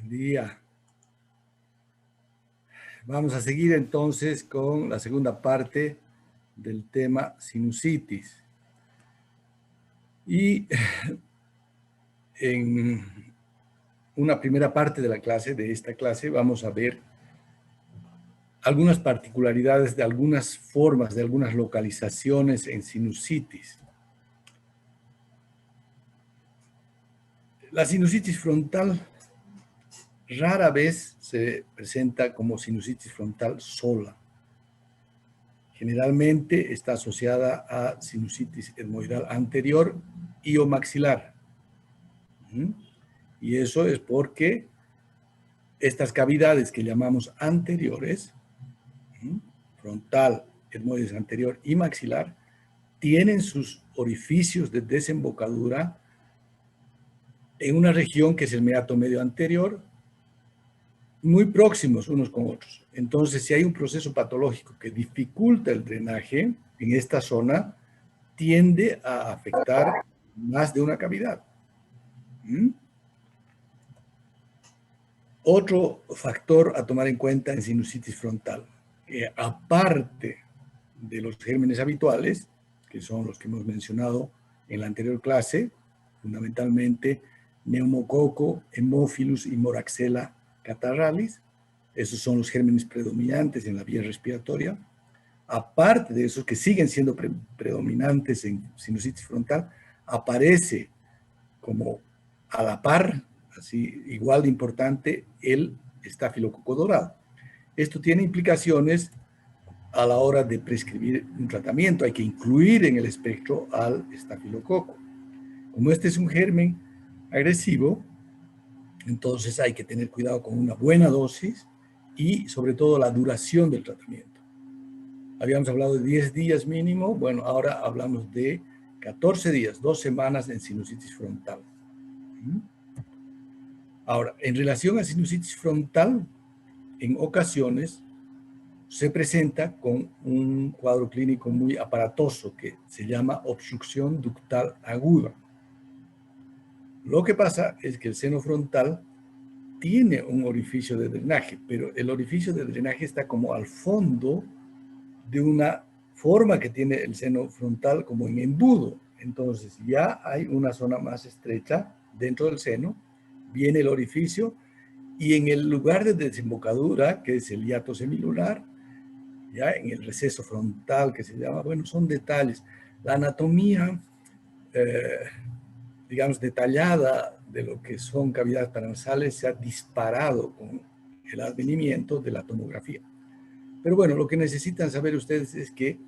Buen día. Vamos a seguir entonces con la segunda parte del tema sinusitis. Y en una primera parte de la clase, de esta clase, vamos a ver algunas particularidades de algunas formas, de algunas localizaciones en sinusitis. La sinusitis frontal rara vez se presenta como sinusitis frontal sola. Generalmente está asociada a sinusitis etmoidal anterior y o maxilar. Y eso es porque estas cavidades que llamamos anteriores, frontal, etmoides anterior y maxilar, tienen sus orificios de desembocadura en una región que es el meato medio anterior, muy próximos unos con otros. Entonces, si hay un proceso patológico que dificulta el drenaje en esta zona, tiende a afectar más de una cavidad. Otro factor a tomar en cuenta en sinusitis frontal, que aparte de los gérmenes habituales, que son los que hemos mencionado en la anterior clase, fundamentalmente neumococo, Haemophilus y Moraxella catarrhalis, esos son los gérmenes predominantes en la vía respiratoria. Aparte de esos que siguen siendo predominantes en sinusitis frontal, aparece como a la par, así igual de importante, el estafilococo dorado. Esto tiene implicaciones a la hora de prescribir un tratamiento. Hay que incluir en el espectro al estafilococo. Como este es un germen agresivo, entonces hay que tener cuidado con una buena dosis y sobre todo la duración del tratamiento. Habíamos hablado de 10 días mínimo, bueno, ahora hablamos de 14 días, 2 semanas en sinusitis frontal. Ahora, en relación a sinusitis frontal, en ocasiones se presenta con un cuadro clínico muy aparatoso que se llama obstrucción ductal aguda. Lo que pasa es que el seno frontal tiene un orificio de drenaje, pero el orificio de drenaje está como al fondo de una forma que tiene el seno frontal como en embudo. Entonces ya hay una zona más estrecha dentro del seno, viene el orificio y en el lugar de desembocadura, que es el hiato semilunar, ya en el receso frontal que se llama, bueno, son detalles. La anatomía, digamos, detallada de lo que son cavidades paranasales se ha disparado con el advenimiento de la tomografía. Pero bueno, lo que necesitan saber ustedes es que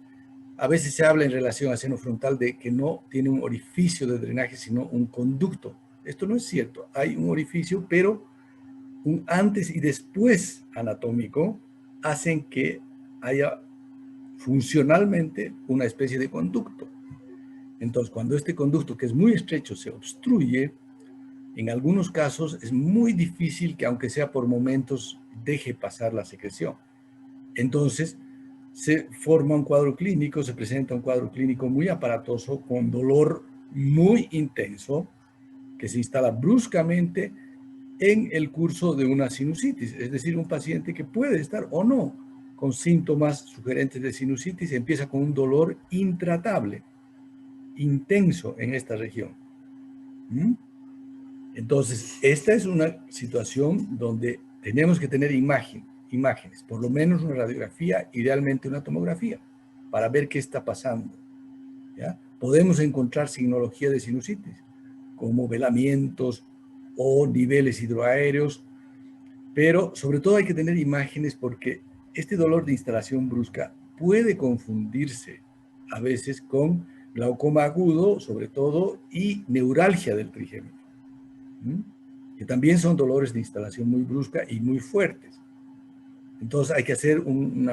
a veces se habla en relación al seno frontal de que no tiene un orificio de drenaje, sino un conducto. Esto no es cierto. Hay un orificio, pero un antes y después anatómico hacen que haya funcionalmente una especie de conducto. Entonces, cuando este conducto, que es muy estrecho, se obstruye, en algunos casos es muy difícil que, aunque sea por momentos, deje pasar la secreción. Entonces, se forma un cuadro clínico, se presenta un cuadro clínico muy aparatoso, con dolor muy intenso, que se instala bruscamente en el curso de una sinusitis, es decir, un paciente que puede estar o no con síntomas sugerentes de sinusitis, empieza con un dolor intratable, intenso en esta región. Entonces, esta es una situación donde tenemos que tener imágenes, por lo menos una radiografía, idealmente una tomografía, para ver qué está pasando. ¿Ya? Podemos encontrar signología de sinusitis, como velamientos o niveles hidroaéreos, pero sobre todo hay que tener imágenes porque este dolor de instalación brusca puede confundirse a veces con glaucoma agudo, sobre todo, y neuralgia del trigémino, que también son dolores de instalación muy brusca y muy fuertes. Entonces hay que hacer un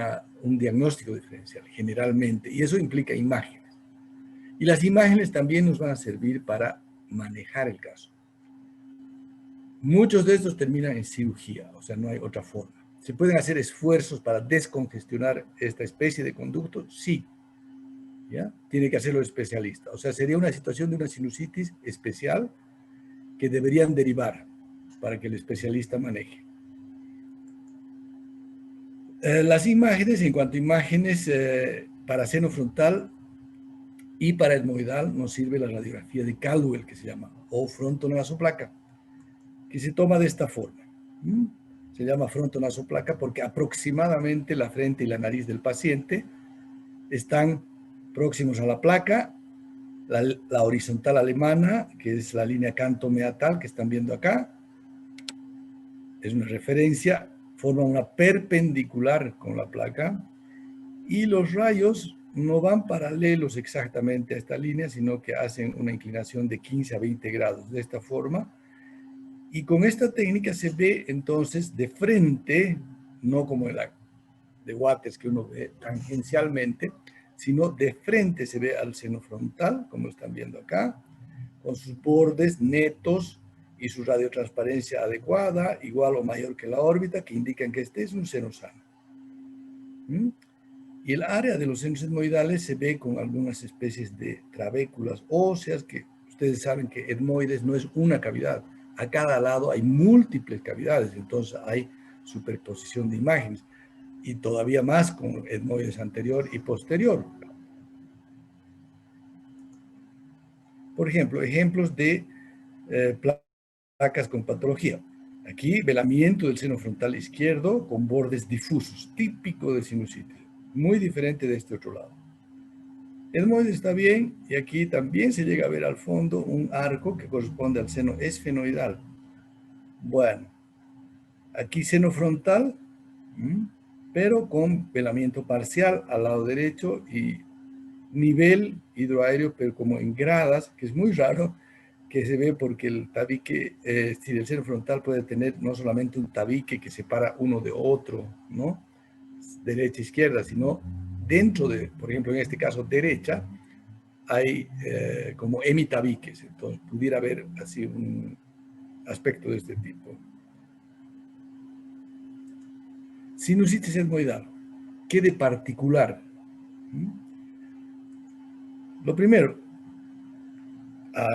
diagnóstico diferencial generalmente, y eso implica imágenes. Y las imágenes también nos van a servir para manejar el caso. Muchos de estos terminan en cirugía, o sea, no hay otra forma. ¿Se pueden hacer esfuerzos para descongestionar esta especie de conducto? Sí. ¿Ya? Tiene que hacerlo el especialista. O sea, sería una situación de una sinusitis especial que deberían derivar para que el especialista maneje. Las imágenes, en cuanto a imágenes, para seno frontal y para etmoidal nos sirve la radiografía de Caldwell, que se llama, o frontonasoplaca, que se toma de esta forma. Se llama frontonasoplaca porque aproximadamente la frente y la nariz del paciente están próximos a la placa. La horizontal alemana, que es la línea canto-meatal que están viendo acá, es una referencia, forma una perpendicular con la placa, y los rayos no van paralelos exactamente a esta línea, sino que hacen una inclinación de 15 a 20 grados de esta forma, y con esta técnica se ve entonces de frente, no como en la de Waters que uno ve tangencialmente, sino de frente se ve al seno frontal, como están viendo acá, con sus bordes netos y su radiotransparencia adecuada, igual o mayor que la órbita, que indican que este es un seno sano. Y el área de los senos etmoidales se ve con algunas especies de trabéculas óseas, que ustedes saben que etmoides no es una cavidad. A cada lado hay múltiples cavidades, entonces hay superposición de imágenes. Y todavía más con etmoides anterior y posterior. Por ejemplo, ejemplos de placas con patología. Aquí, velamiento del seno frontal izquierdo con bordes difusos, típico de sinusitis, muy diferente de este otro lado. Etmoide está bien, y aquí también se llega a ver al fondo un arco que corresponde al seno esfenoidal. Bueno, aquí seno frontal, pero con velamiento parcial al lado derecho y nivel hidroaéreo, pero como en gradas, que es muy raro que se ve porque el tabique, si el seno frontal puede tener no solamente un tabique que separa uno de otro, ¿no? Derecha, izquierda, sino dentro de, por ejemplo, en este caso derecha, hay como hemitabiques, entonces pudiera haber así un aspecto de este tipo. Sinusitis etmoidal, ¿qué de particular? Lo primero, a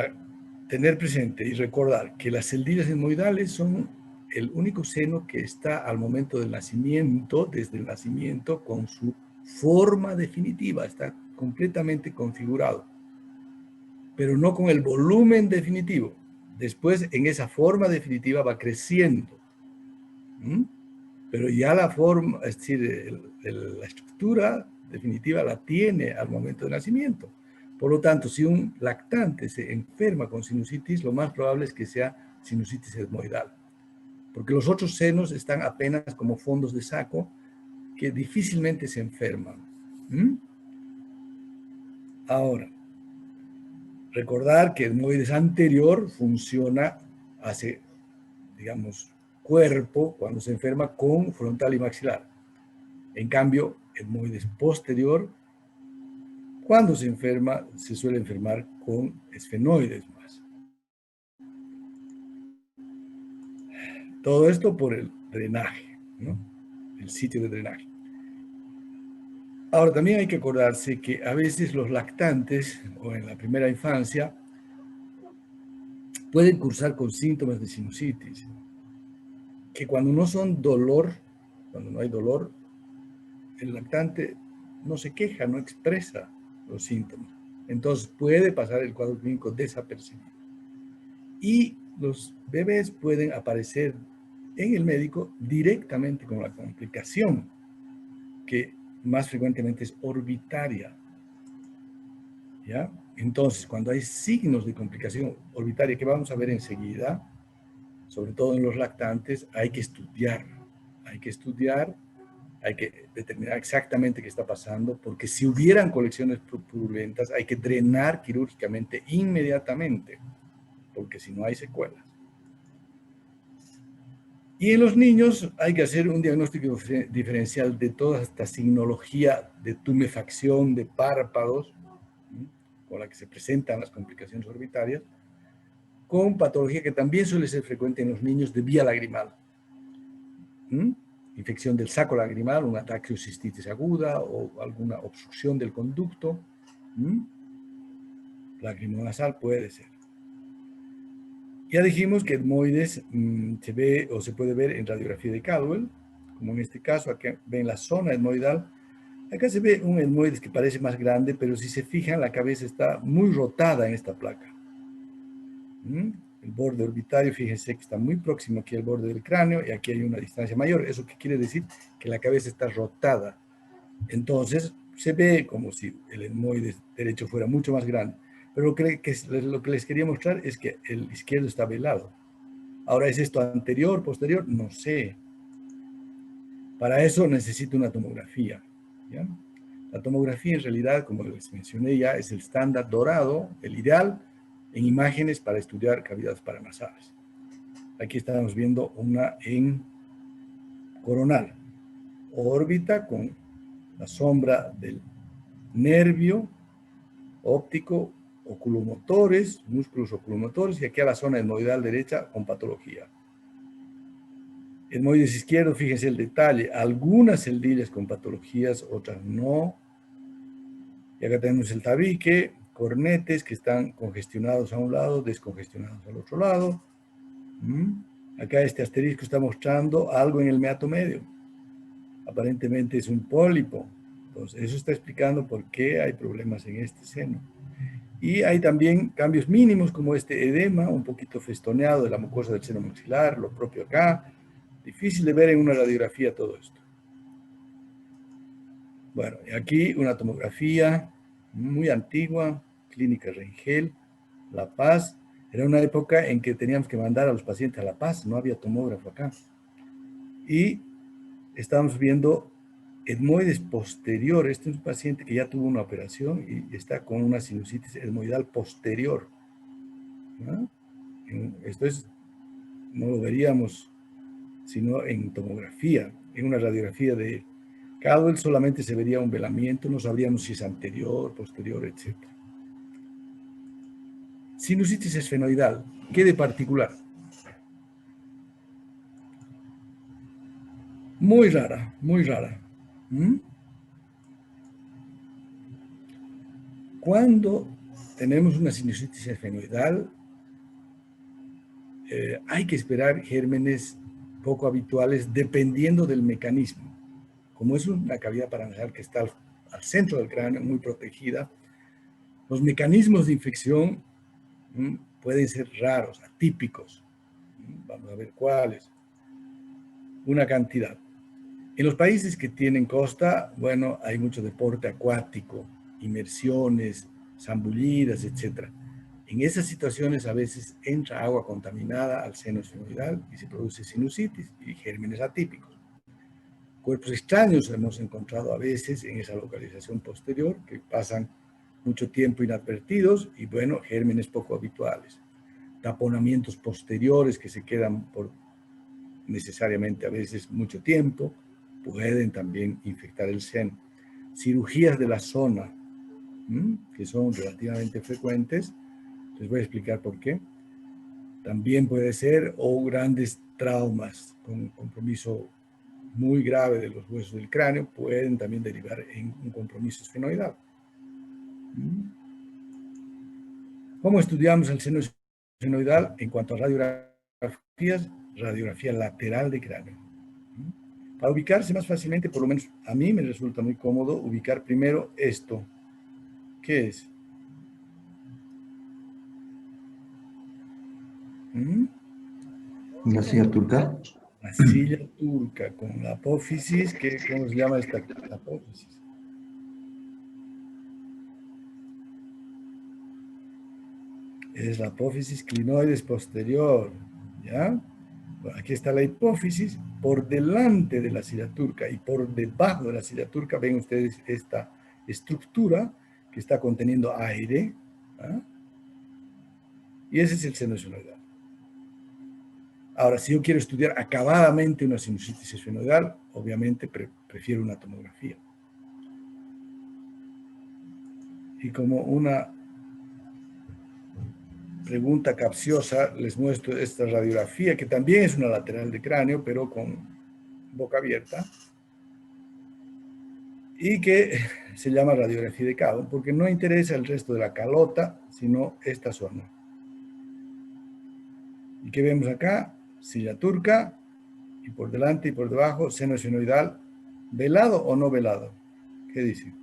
tener presente y recordar que las celdillas etmoidales son el único seno que está al momento del nacimiento, desde el nacimiento, con su forma definitiva, está completamente configurado, pero no con el volumen definitivo. Después, en esa forma definitiva va creciendo, pero ya la forma, es decir, la estructura definitiva la tiene al momento del nacimiento. Por lo tanto, si un lactante se enferma con sinusitis, lo más probable es que sea sinusitis etmoidal, porque los otros senos están apenas como fondos de saco que difícilmente se enferman. Ahora, recordar que el etmoides anterior funciona, hace, digamos, cuerpo cuando se enferma con frontal y maxilar. En cambio, etmoides posterior, cuando se enferma, se suele enfermar con esfenoides más. Todo esto por el drenaje, ¿no? El sitio de drenaje. Ahora, también hay que acordarse que a veces los lactantes, o en la primera infancia, pueden cursar con síntomas de sinusitis, que cuando no son dolor, cuando no hay dolor, el lactante no se queja, no expresa los síntomas. Entonces puede pasar el cuadro clínico desapercibido. Y los bebés pueden aparecer en el médico directamente con la complicación, que más frecuentemente es orbitaria. ¿Ya? Entonces, cuando hay signos de complicación orbitaria, que vamos a ver enseguida, sobre todo en los lactantes, hay que estudiar, hay que determinar exactamente qué está pasando, porque si hubieran colecciones purulentas, hay que drenar quirúrgicamente inmediatamente, porque si no hay secuelas. Y en los niños hay que hacer un diagnóstico diferencial de toda esta signología de tumefacción de párpados, con la que se presentan las complicaciones orbitarias, con patología que también suele ser frecuente en los niños de vía lagrimal. Infección del saco lagrimal, una traqueocistitis aguda o alguna obstrucción del conducto. Lagrimonasal puede ser. Ya dijimos que etmoides se ve o se puede ver en radiografía de Caldwell, como en este caso, aquí ven la zona etmoidal. Acá se ve un etmoides que parece más grande, pero si se fijan, la cabeza está muy rotada en esta placa. El borde orbitario, fíjense que está muy próximo aquí al borde del cráneo y aquí hay una distancia mayor. ¿Eso qué quiere decir? Que la cabeza está rotada. Entonces, se ve como si el etmoides derecho fuera mucho más grande. Pero lo que les quería mostrar es que el izquierdo está velado. Ahora, ¿es esto anterior, posterior? No sé. Para eso necesito una tomografía. ¿Ya? La tomografía en realidad, como les mencioné ya, es el estándar dorado, el ideal en imágenes para estudiar cavidades paranasales. Aquí estamos viendo una en coronal, órbita con la sombra del nervio óptico, oculomotores, músculos oculomotores, y aquí a la zona etmoidal derecha con patología. Etmoides izquierdo, fíjense el detalle, algunas celdillas con patologías, otras no. Y acá tenemos el tabique, cornetes que están congestionados a un lado, descongestionados al otro lado. Acá este asterisco está mostrando algo en el meato medio. Aparentemente es un pólipo. Entonces, eso está explicando por qué hay problemas en este seno. Y hay también cambios mínimos como este edema, un poquito festoneado de la mucosa del seno maxilar, lo propio acá. Difícil de ver en una radiografía todo esto. Bueno, aquí una tomografía muy antigua, Clínica Rengel, La Paz. Era una época en que teníamos que mandar a los pacientes a La Paz, no había tomógrafo acá. Y estamos viendo etmoides posterior. Este es un paciente que ya tuvo una operación y está con una sinusitis etmoidal posterior. ¿No? Esto no lo veríamos sino en tomografía. En una radiografía de Caldwell solamente se vería un velamiento, no sabríamos si es anterior, posterior, etc. Sinusitis esfenoidal, ¿qué de particular? Muy rara, muy rara. Cuando tenemos una sinusitis esfenoidal, hay que esperar gérmenes poco habituales dependiendo del mecanismo. Como es una cavidad paranasal que está al centro del cráneo, muy protegida, los mecanismos de infección pueden ser raros, atípicos. Vamos a ver cuáles. Una cantidad. En los países que tienen costa, bueno, hay mucho deporte acuático, inmersiones, zambullidas, etc. En esas situaciones a veces entra agua contaminada al seno esfenoidal y se produce sinusitis y gérmenes atípicos. Cuerpos extraños hemos encontrado a veces en esa localización posterior que pasan mucho tiempo inadvertidos y, bueno, gérmenes poco habituales. Taponamientos posteriores que se quedan por necesariamente a veces mucho tiempo, pueden también infectar el seno. Cirugías de la zona, que son relativamente frecuentes, les voy a explicar por qué. También puede ser, o grandes traumas con compromiso muy grave de los huesos del cráneo, pueden también derivar en un compromiso esfenoidal. ¿Cómo estudiamos el seno esfenoidal en cuanto a radiografías? Radiografía lateral de cráneo. Para ubicarse más fácilmente, por lo menos a mí me resulta muy cómodo ubicar primero esto. ¿Qué es? ¿La silla turca? La silla turca con la apófisis. ¿Cómo se llama esta apófisis? Es la apófisis clinoides posterior. ¿Ya? Bueno, aquí está la hipófisis. Por delante de la silla turca y por debajo de la silla turca ven ustedes esta estructura que está conteniendo aire. ¿Ah? Y ese es el seno esfenoidal. Ahora, si yo quiero estudiar acabadamente una sinusitis esfenoidal, obviamente prefiero una tomografía. Y como una pregunta capciosa, les muestro esta radiografía, que también es una lateral de cráneo, pero con boca abierta, y que se llama radiografía de Caldwell, porque no interesa el resto de la calota, sino esta zona. ¿Y qué vemos acá? Silla turca, y por delante y por debajo, seno esfenoidal, ¿velado o no velado? ¿Qué dice?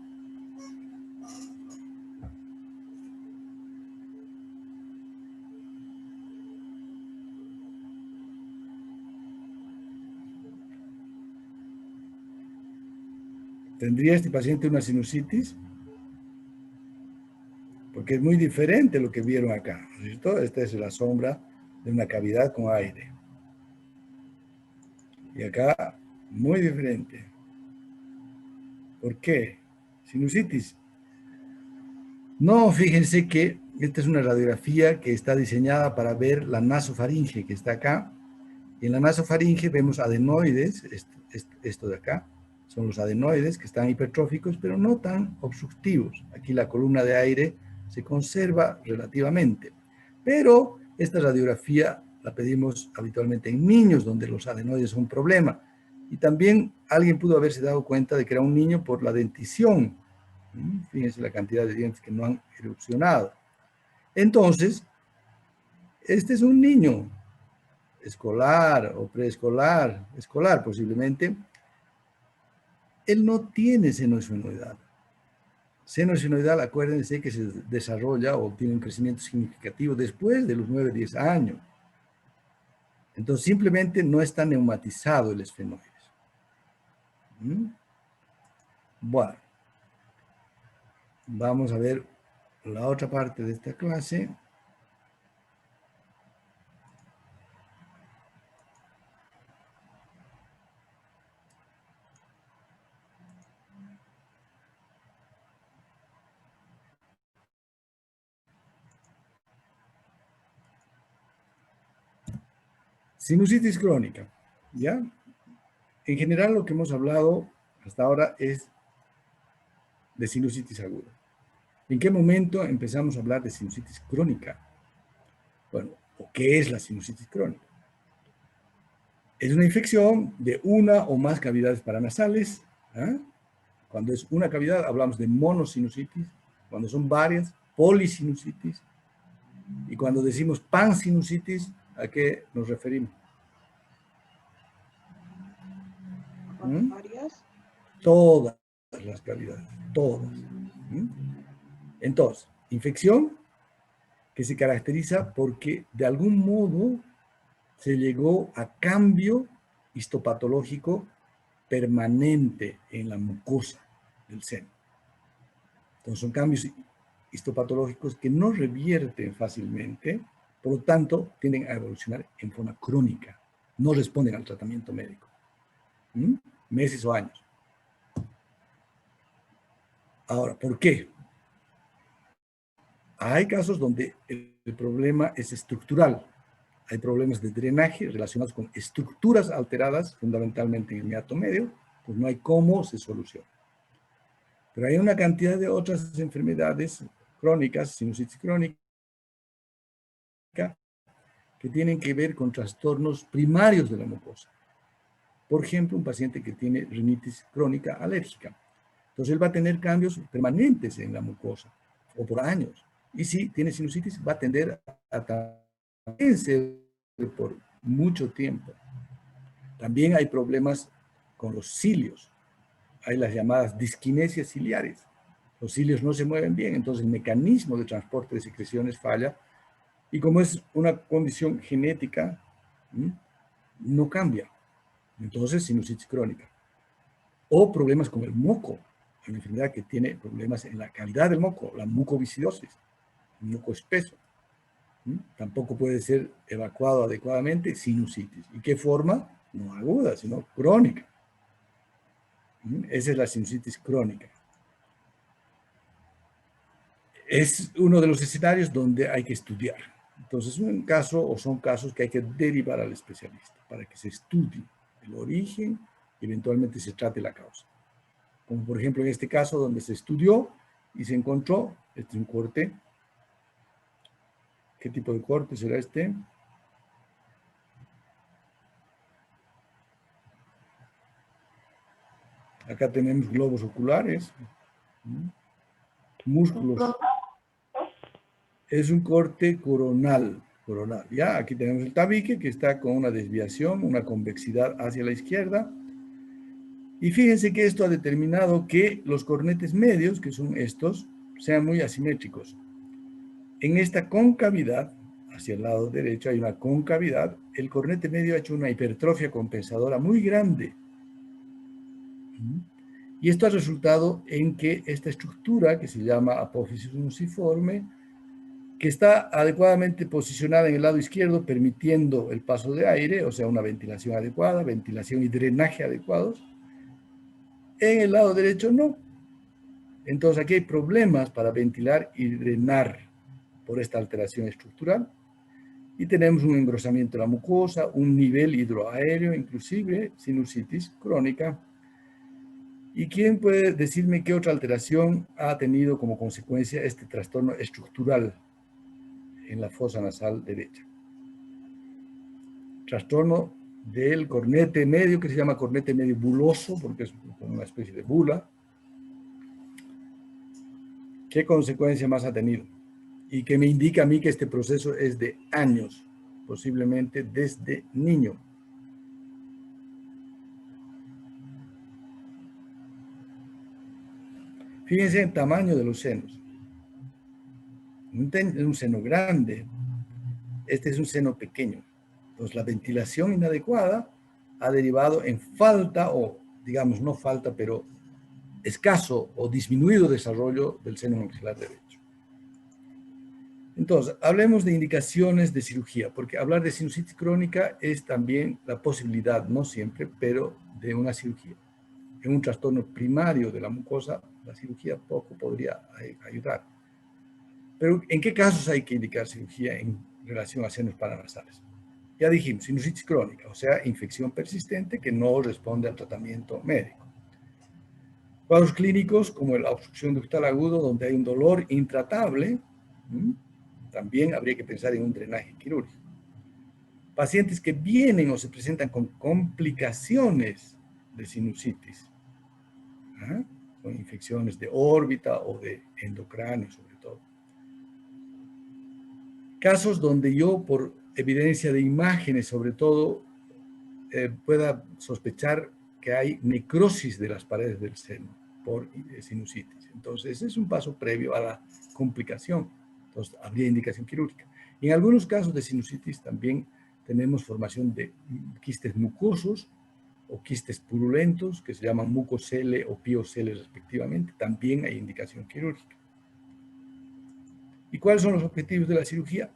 ¿Tendría este paciente una sinusitis? Porque es muy diferente lo que vieron acá, ¿no es cierto? Esta es la sombra de una cavidad con aire. Y acá, muy diferente. ¿Por qué? Sinusitis. No, fíjense que esta es una radiografía que está diseñada para ver la nasofaringe que está acá. Y en la nasofaringe vemos adenoides, esto de acá, son los adenoides que están hipertróficos, pero no tan obstructivos. Aquí la columna de aire se conserva relativamente. Pero esta radiografía la pedimos habitualmente en niños, donde los adenoides son un problema. Y también alguien pudo haberse dado cuenta de que era un niño por la dentición. Fíjense la cantidad de dientes que no han erupcionado. Entonces, este es un niño escolar o preescolar, escolar posiblemente, él no tiene seno esfenoidal. Seno esfenoidal, acuérdense que se desarrolla o tiene un crecimiento significativo después de los 9, 10 años. Entonces, simplemente no está neumatizado el esfenoides. Bueno, vamos a ver la otra parte de esta clase. Sinusitis crónica, ¿ya? En general lo que hemos hablado hasta ahora es de sinusitis aguda. ¿En qué momento empezamos a hablar de sinusitis crónica? Bueno, ¿qué es la sinusitis crónica? Es una infección de una o más cavidades paranasales. ¿Eh? Cuando es una cavidad hablamos de monosinusitis. Cuando son varias, polisinusitis. Y cuando decimos pansinusitis, ¿a qué nos referimos? ¿Varias? Todas las cavidades, todas. Entonces, infección que se caracteriza porque de algún modo se llegó a cambio histopatológico permanente en la mucosa del seno. Entonces son cambios histopatológicos que no revierten fácilmente, por lo tanto tienden a evolucionar en forma crónica, no responden al tratamiento médico, meses o años. Ahora, ¿por qué? Hay casos donde el problema es estructural. Hay problemas de drenaje relacionados con estructuras alteradas, fundamentalmente en el meato medio, pues no hay cómo se soluciona. Pero hay una cantidad de otras enfermedades crónicas, sinusitis crónica, que tienen que ver con trastornos primarios de la mucosa. Por ejemplo, un paciente que tiene rinitis crónica alérgica. Entonces él va a tener cambios permanentes en la mucosa, o por años. Y si tiene sinusitis, va a tender a también ser por mucho tiempo. También hay problemas con los cilios. Hay las llamadas disquinesias ciliares. Los cilios no se mueven bien, entonces el mecanismo de transporte de secreciones falla. Y como es una condición genética, no cambia. Entonces, sinusitis crónica. O problemas con el moco. Hay una enfermedad que tiene problemas en la calidad del moco, la mucoviscidosis, el moco espeso. Tampoco puede ser evacuado adecuadamente, sinusitis. ¿Y qué forma? No aguda, sino crónica. Esa es la sinusitis crónica. Es uno de los escenarios donde hay que estudiar. Entonces, es un caso o son casos que hay que derivar al especialista para que se estudie el origen y eventualmente se trate la causa. Como por ejemplo en este caso donde se estudió y se encontró, este es un corte. ¿Qué tipo de corte será este? Acá tenemos globos oculares, músculos. Es un corte coronal. coronal. Ya, aquí tenemos el tabique que está con una desviación, una convexidad hacia la izquierda. Y fíjense que esto ha determinado que los cornetes medios, que son estos, sean muy asimétricos. En esta concavidad, hacia el lado derecho hay una concavidad, el cornete medio ha hecho una hipertrofia compensadora muy grande. Y esto ha resultado en que esta estructura, que se llama apófisis nuciforme, que está adecuadamente posicionada en el lado izquierdo, permitiendo el paso de aire, o sea, una ventilación adecuada, ventilación y drenaje adecuados. En el lado derecho no. Entonces aquí hay problemas para ventilar y drenar por esta alteración estructural. Y tenemos un engrosamiento de la mucosa, un nivel hidroaéreo, inclusive sinusitis crónica. ¿Y quién puede decirme qué otra alteración ha tenido como consecuencia este trastorno estructural en la fosa nasal derecha? Trastorno del cornete medio, que se llama cornete medio buloso, porque es una especie de bula. ¿Qué consecuencia más ha tenido? Y que me indica a mí que este proceso es de años, posiblemente desde niño. Fíjense el tamaño de los senos. Un seno grande, este es un seno pequeño. Entonces la ventilación inadecuada ha derivado en falta, o digamos no falta, pero escaso o disminuido desarrollo del seno maxilar derecho. Entonces, hablemos de indicaciones de cirugía, porque hablar de sinusitis crónica es también la posibilidad, no siempre, pero de una cirugía. En un trastorno primario de la mucosa, la cirugía poco podría ayudar. Pero, ¿en qué casos hay que indicar cirugía en relación a senos paranasales? Ya dijimos, sinusitis crónica, o sea, infección persistente que no responde al tratamiento médico. Cuadros clínicos como la obstrucción ductal agudo, donde hay un dolor intratable, también habría que pensar en un drenaje quirúrgico. Pacientes que vienen o se presentan con complicaciones de sinusitis, con infecciones de órbita o de endocráneo sobre todo. Casos donde yo, por evidencia de imágenes sobre todo, pueda sospechar que hay necrosis de las paredes del seno por sinusitis. Entonces, ese es un paso previo a la complicación. Entonces, habría indicación quirúrgica. En algunos casos de sinusitis también tenemos formación de quistes mucosos o quistes purulentos, que se llaman mucocele o piocele respectivamente. También hay indicación quirúrgica. ¿Y cuáles son los objetivos de la cirugía?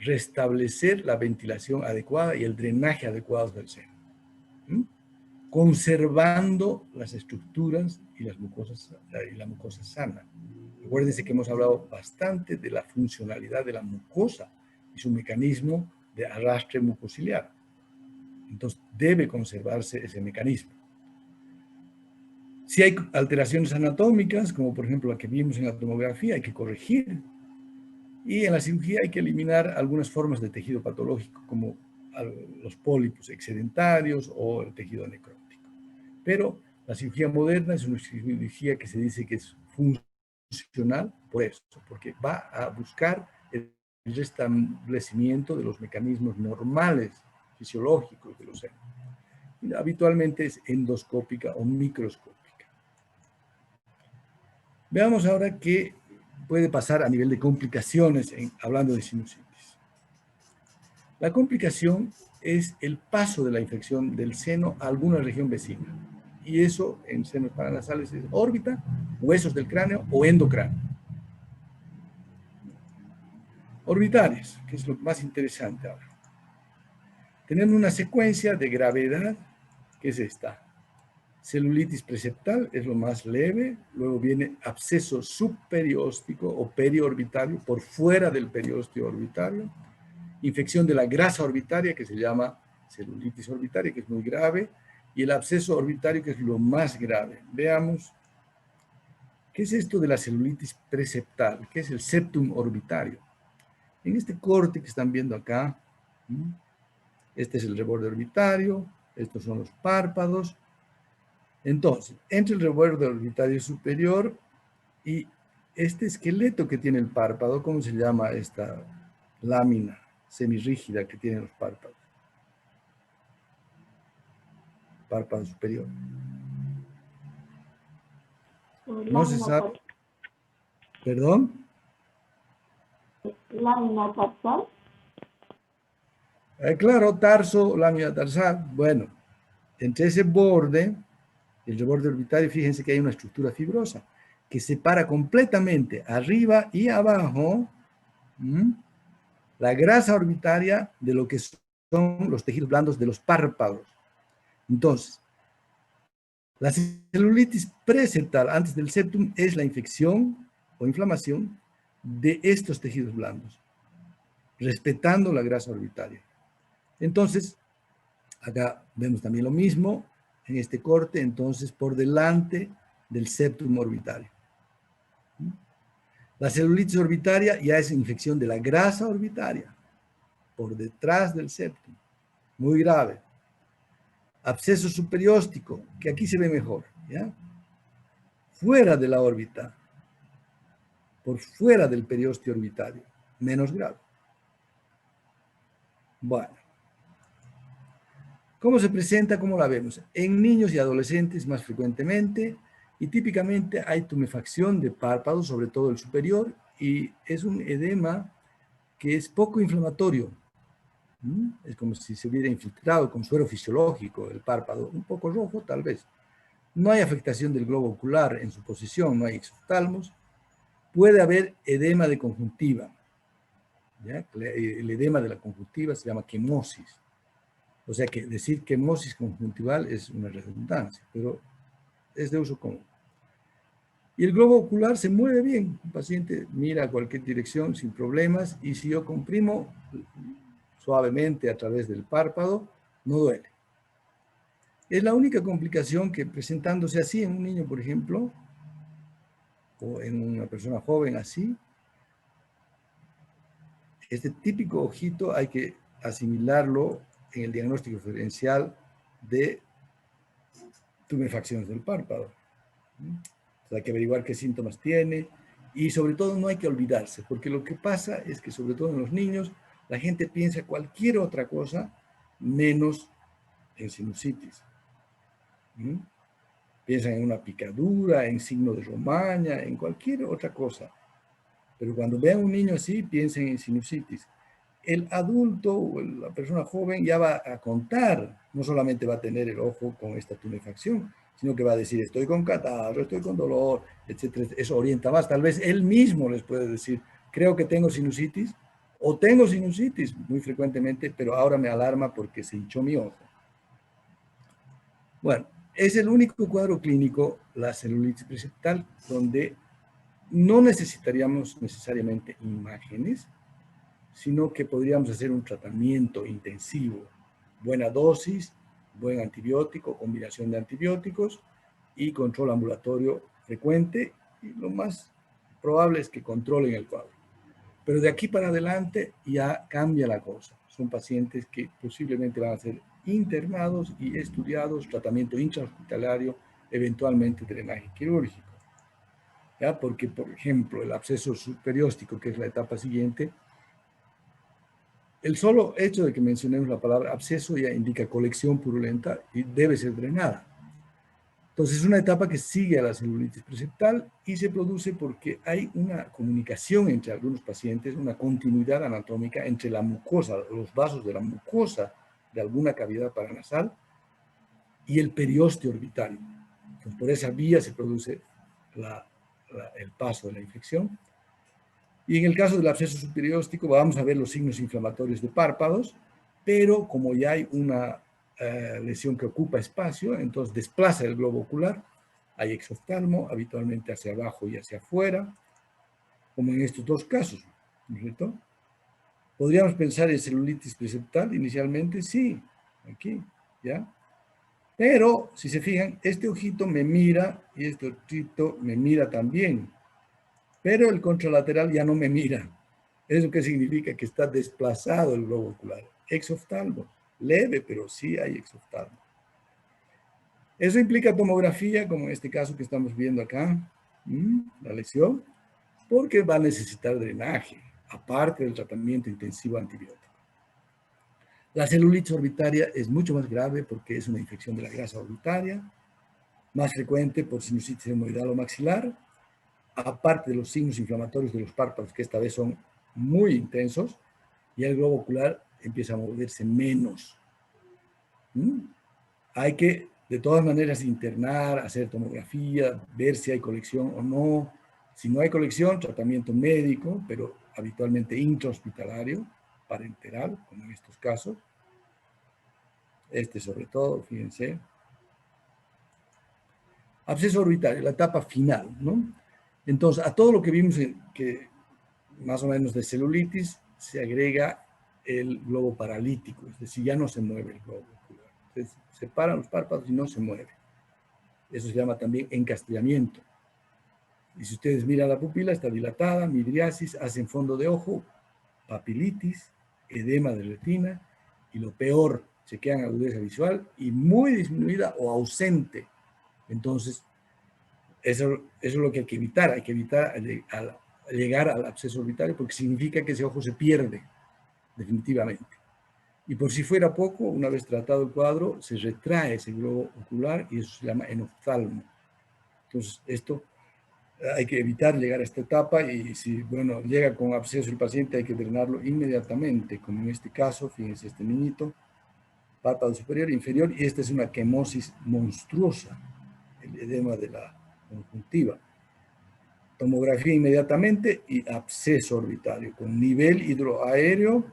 Restablecer la ventilación adecuada y el drenaje adecuado del seno, conservando las estructuras y la mucosa sana. Acuérdense que hemos hablado bastante de la funcionalidad de la mucosa y su mecanismo de arrastre mucociliar. Entonces, debe conservarse ese mecanismo. Si hay alteraciones anatómicas, como por ejemplo la que vimos en la tomografía, hay que corregir. Y en la cirugía hay que eliminar algunas formas de tejido patológico, como los pólipos excedentarios o el tejido necrótico. Pero la cirugía moderna es una cirugía que se dice que es funcional por eso, porque va a buscar el restablecimiento de los mecanismos normales, fisiológicos de los senos. Habitualmente es endoscópica o microscópica. Veamos ahora qué puede pasar a nivel de complicaciones hablando de sinusitis. La complicación es el paso de la infección del seno a alguna región vecina. Y eso en senos paranasales es órbita, huesos del cráneo o endocráneo. Orbitales, que es lo más interesante ahora. Tenemos una secuencia de gravedad, que es esta. Celulitis preseptal es lo más leve, luego viene absceso subperióstico o periorbitario, por fuera del periósteo orbitario, infección de la grasa orbitaria, que se llama celulitis orbitaria, que es muy grave, y el absceso orbitario, que es lo más grave. Veamos, ¿qué es esto de la celulitis preseptal? ¿Qué es el septum orbitario? En este corte que están viendo acá, este es el reborde orbitario, estos son los párpados. Entonces, entre el reborde orbitario superior y este esqueleto que tiene el párpado, ¿cómo se llama esta lámina? semirrígida que tienen los párpados. Párpado superior. No se sabe. ¿Perdón? Lámina tarsal. Claro, tarso, lámina tarsal. Bueno, entre ese borde, el borde orbitario, fíjense que hay una estructura fibrosa que separa completamente arriba y abajo la grasa orbitaria de lo que son los tejidos blandos de los párpados. Entonces, la celulitis preseptal antes del septum es la infección o inflamación de estos tejidos blandos, respetando la grasa orbitaria. Entonces, acá vemos también lo mismo en este corte, entonces por delante del septum orbitario. La celulitis orbitaria ya es infección de la grasa orbitaria, por detrás del septum, muy grave. Absceso superióstico, que aquí se ve mejor, ¿ya? Fuera de la órbita, por fuera del periósteo orbitario, menos grave. Bueno, ¿cómo se presenta? ¿Cómo la vemos? En niños y adolescentes más frecuentemente, y típicamente hay tumefacción de párpados, sobre todo el superior, y es un edema que es poco inflamatorio. Es como si se hubiera infiltrado con suero fisiológico el párpado, un poco rojo tal vez. No hay afectación del globo ocular en su posición, no hay exoftalmos. Puede haber edema de conjuntiva. ¿Ya? El edema de la conjuntiva se llama quemosis. O sea que decir quemosis conjuntival es una redundancia, pero es de uso común. Y el globo ocular se mueve bien. El paciente mira a cualquier dirección sin problemas y si yo comprimo suavemente a través del párpado, no duele. Es la única complicación que presentándose así en un niño, por ejemplo, o en una persona joven así, este típico ojito hay que asimilarlo en el diagnóstico diferencial de tumefacciones del párpado. O sea, hay que averiguar qué síntomas tiene y sobre todo no hay que olvidarse, porque lo que pasa es que sobre todo en los niños la gente piensa cualquier otra cosa menos en sinusitis. Piensan en una picadura, en signo de romaña, en cualquier otra cosa. Pero cuando vean a un niño así, piensen en sinusitis. El adulto o la persona joven ya va a contar, no solamente va a tener el ojo con esta tumefacción, sino que va a decir, estoy con catarro, estoy con dolor, etcétera. Eso orienta más. Tal vez él mismo les puede decir, creo que tengo sinusitis, o tengo sinusitis muy frecuentemente, pero ahora me alarma porque se hinchó mi ojo. Bueno, es el único cuadro clínico, la celulitis preseptal, donde no necesitaríamos necesariamente imágenes, sino que podríamos hacer un tratamiento intensivo, buena dosis, buen antibiótico, combinación de antibióticos y control ambulatorio frecuente, y lo más probable es que controlen el cuadro. Pero de aquí para adelante ya cambia la cosa. Son pacientes que posiblemente van a ser internados y estudiados, tratamiento intrahospitalario, eventualmente drenaje quirúrgico. ¿Ya? Porque, por ejemplo, el absceso superióstico, que es la etapa siguiente, el solo hecho de que mencionemos la palabra absceso ya indica colección purulenta y debe ser drenada. Entonces, es una etapa que sigue a la celulitis preseptal y se produce porque hay una comunicación entre algunos pacientes, una continuidad anatómica entre la mucosa, los vasos de la mucosa de alguna cavidad paranasal y el periósteo orbitario. Entonces, por esa vía se produce el paso de la infección. Y en el caso del absceso superióstico vamos a ver los signos inflamatorios de párpados, pero como ya hay una lesión que ocupa espacio, entonces desplaza el globo ocular, hay exoftalmo, habitualmente hacia abajo y hacia afuera, como en estos dos casos, ¿no es cierto? ¿Podríamos pensar en celulitis preseptal inicialmente? Sí, aquí, ¿ya? Pero, si se fijan, este ojito me mira y este ojito me mira también, pero el contralateral ya no me mira. ¿Eso qué significa? Que está desplazado el globo ocular. Exoftalmo, leve, pero sí hay exoftalmo. Eso implica tomografía, como en este caso que estamos viendo acá, la lesión, porque va a necesitar drenaje, aparte del tratamiento intensivo antibiótico. La celulitis orbitaria es mucho más grave porque es una infección de la grasa orbitaria, más frecuente por sinusitis hemorroidal o maxilar, aparte de los signos inflamatorios de los párpados, que esta vez son muy intensos, y el globo ocular empieza a moverse menos. Hay que, de todas maneras, internar, hacer tomografía, ver si hay colección o no. Si no hay colección, tratamiento médico, pero habitualmente intrahospitalario, parenteral, como en estos casos. Este sobre todo, fíjense. Absceso orbitario, la etapa final, ¿no? Entonces, a todo lo que vimos que más o menos de celulitis, se agrega el globo paralítico, es decir, ya no se mueve el globo ocular. Entonces, se paran los párpados y no se mueve. Eso se llama también encastillamiento. Y si ustedes miran la pupila, está dilatada, midriasis, hacen fondo de ojo, papilitis, edema de retina, y lo peor, se quedan agudeza visual y muy disminuida o ausente. Entonces, eso es lo que hay que evitar llegar al absceso orbitario, porque significa que ese ojo se pierde definitivamente. Y por si fuera poco, una vez tratado el cuadro, se retrae ese globo ocular y eso se llama enoftalmo. Entonces, esto hay que evitar llegar a esta etapa y si, bueno, llega con absceso el paciente, hay que drenarlo inmediatamente, como en este caso, fíjense este niñito, párpado superior e inferior, y esta es una quemosis monstruosa, el edema de la conjuntiva. Tomografía inmediatamente y absceso orbitario con nivel hidroaéreo,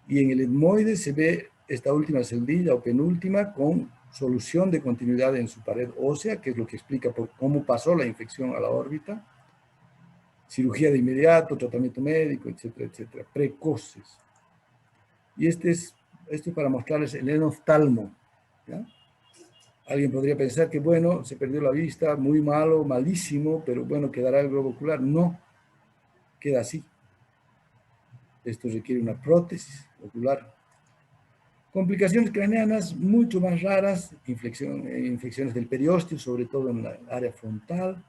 y en el etmoide se ve esta última celdilla o penúltima con solución de continuidad en su pared ósea, que es lo que explica por cómo pasó la infección a la órbita. Cirugía de inmediato, tratamiento médico, etcétera, etcétera, precoces. Y esto es para mostrarles el enoftalmo, ¿ya? Alguien podría pensar que, bueno, se perdió la vista, muy malo, malísimo, pero bueno, quedará el globo ocular. No, queda así. Esto requiere una prótesis ocular. Complicaciones craneanas mucho más raras, infecciones del periósteo, sobre todo en la área frontal,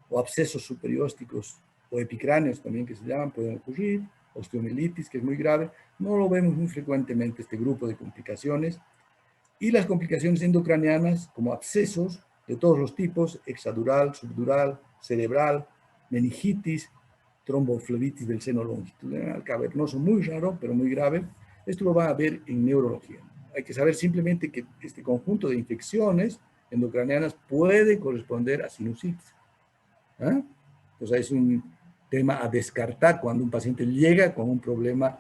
o abscesos superiósticos o epicráneos también que se llaman, pueden ocurrir, osteomielitis, que es muy grave. No lo vemos muy frecuentemente este grupo de complicaciones. Y las complicaciones endocraneanas, como abscesos de todos los tipos, extradural, subdural, cerebral, meningitis, tromboflebitis del seno longitudinal cavernoso, muy raro, pero muy grave. Esto lo va a ver en neurología. Hay que saber simplemente que este conjunto de infecciones endocraneanas puede corresponder a sinusitis. ¿Ah? Entonces es un tema a descartar cuando un paciente llega con un problema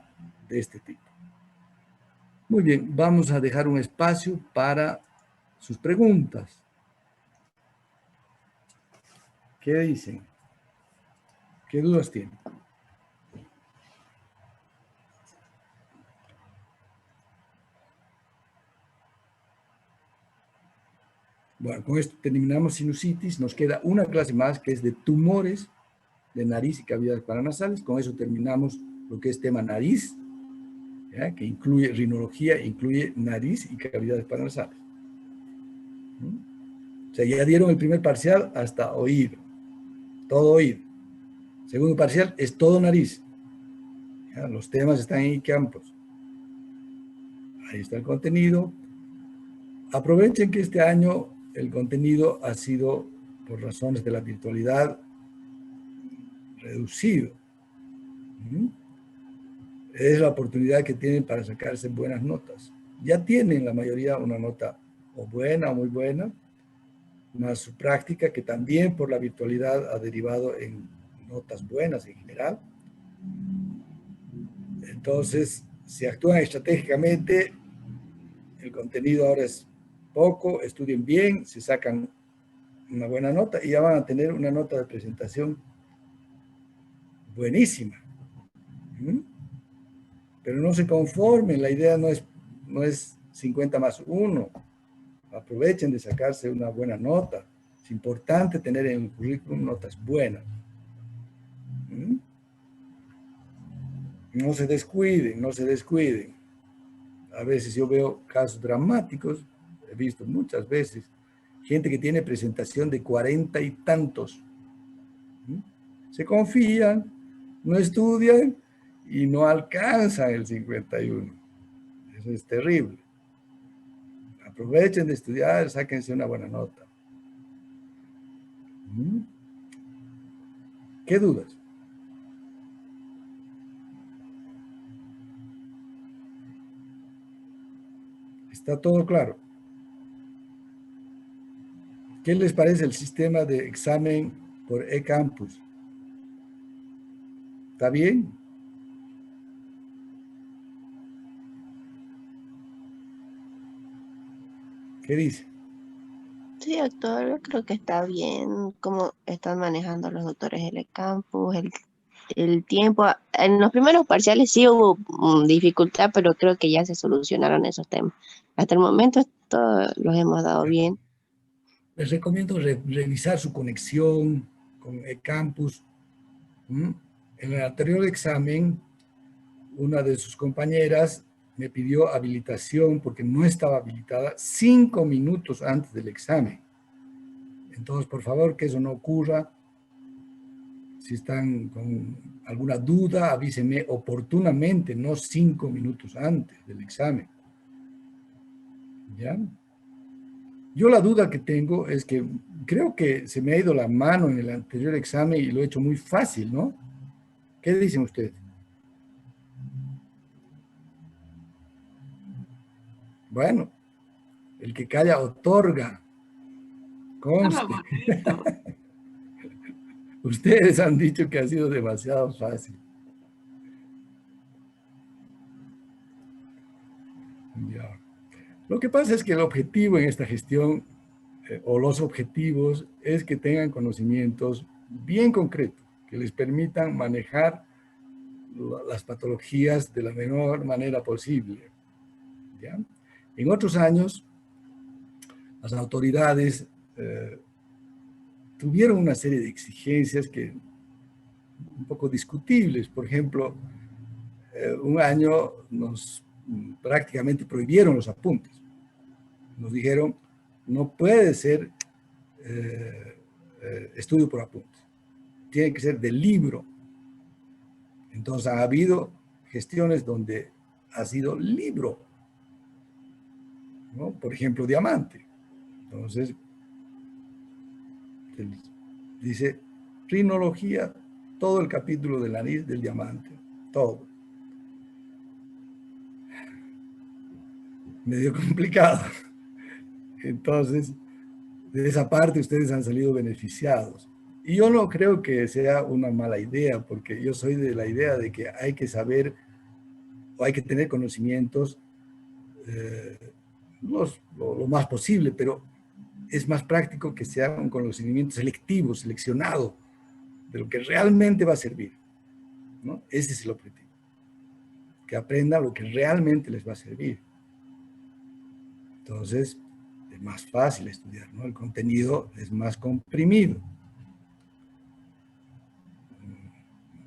de este tipo. Muy bien, vamos a dejar un espacio para sus preguntas. ¿Qué dicen? ¿Qué dudas tienen? Bueno, con esto terminamos sinusitis. Nos queda una clase más que es de tumores de nariz y cavidades paranasales. Con eso terminamos lo que es tema nariz, ¿ya? Que incluye rinología, incluye nariz y cavidades paranasales. O sea, ya dieron el primer parcial hasta oído, todo oído. Segundo parcial es todo nariz. ¿Ya? Los temas están en campos. Ahí está el contenido. Aprovechen que este año el contenido ha sido, por razones de la virtualidad, reducido. Es la oportunidad que tienen para sacarse buenas notas. Ya tienen la mayoría una nota o buena o muy buena, más su práctica, que también por la virtualidad ha derivado en notas buenas en general. Entonces, si actúan estratégicamente, el contenido ahora es poco, estudien bien, se sacan una buena nota y ya van a tener una nota de presentación buenísima. Pero no se conformen, la idea no es 50 más 1. Aprovechen de sacarse una buena nota. Es importante tener en el currículum notas buenas. No se descuiden, no se descuiden. A veces yo veo casos dramáticos, he visto muchas veces, gente que tiene presentación de 40 y tantos. Se confían, no estudian y no alcanzan el 51. Eso es terrible. Aprovechen de estudiar, sáquense una buena nota. ¿Qué dudas? ¿Está todo claro? ¿Qué les parece el sistema de examen por eCampus? ¿Está bien? ¿Qué dice? Sí, doctor, yo creo que está bien cómo están manejando los doctores el campus, el tiempo. En los primeros parciales sí hubo dificultad, pero creo que ya se solucionaron esos temas. Hasta el momento todos los hemos dado bien. Les recomiendo revisar su conexión con eCampus. En el anterior examen, una de sus compañeras me pidió habilitación porque no estaba habilitada 5 minutos antes del examen. Entonces, por favor, que eso no ocurra. Si están con alguna duda, avísenme oportunamente, no 5 minutos antes del examen. ¿Ya? Yo la duda que tengo es que creo que se me ha ido la mano en el anterior examen y lo he hecho muy fácil, ¿no? ¿Qué dicen ustedes? Bueno, el que calla otorga. Conste. Ustedes han dicho que ha sido demasiado fácil. Ya. Lo que pasa es que el objetivo en esta gestión, o los objetivos, es que tengan conocimientos bien concretos, que les permitan manejar las patologías de la menor manera posible. ¿Ya? En otros años, las autoridades tuvieron una serie de exigencias que un poco discutibles. Por ejemplo, un año nos prácticamente prohibieron los apuntes. Nos dijeron, no puede ser estudio por apuntes. Tiene que ser del libro. Entonces ha habido gestiones donde ha sido libro, ¿no? Por ejemplo, diamante. Entonces, dice, rinología, todo el capítulo de la nariz del diamante, todo. Medio complicado. Entonces, de esa parte ustedes han salido beneficiados. Y yo no creo que sea una mala idea, porque yo soy de la idea de que hay que saber o hay que tener conocimientos lo más posible, pero es más práctico que sea un conocimiento selectivo, seleccionado, de lo que realmente va a servir, ¿no? Ese es el objetivo. Que aprendan lo que realmente les va a servir. Entonces, es más fácil estudiar, ¿no? El contenido es más comprimido.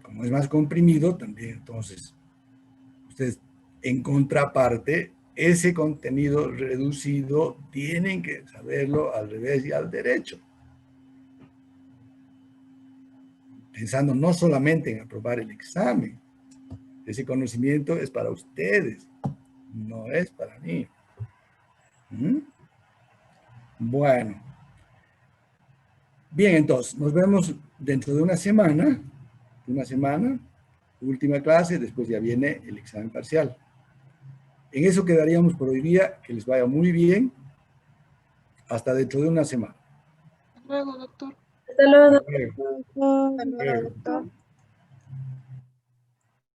Como es más comprimido, también entonces, ustedes en contraparte, ese contenido reducido tienen que saberlo al revés y al derecho. Pensando no solamente en aprobar el examen, ese conocimiento es para ustedes, no es para mí. Bueno. Bien, entonces, nos vemos dentro de una semana, última clase, después ya viene el examen parcial. En eso quedaríamos por hoy día, que les vaya muy bien, hasta dentro de una semana. Hasta luego, doctor. Hasta luego, Hasta luego. doctor. Hasta luego, doctor.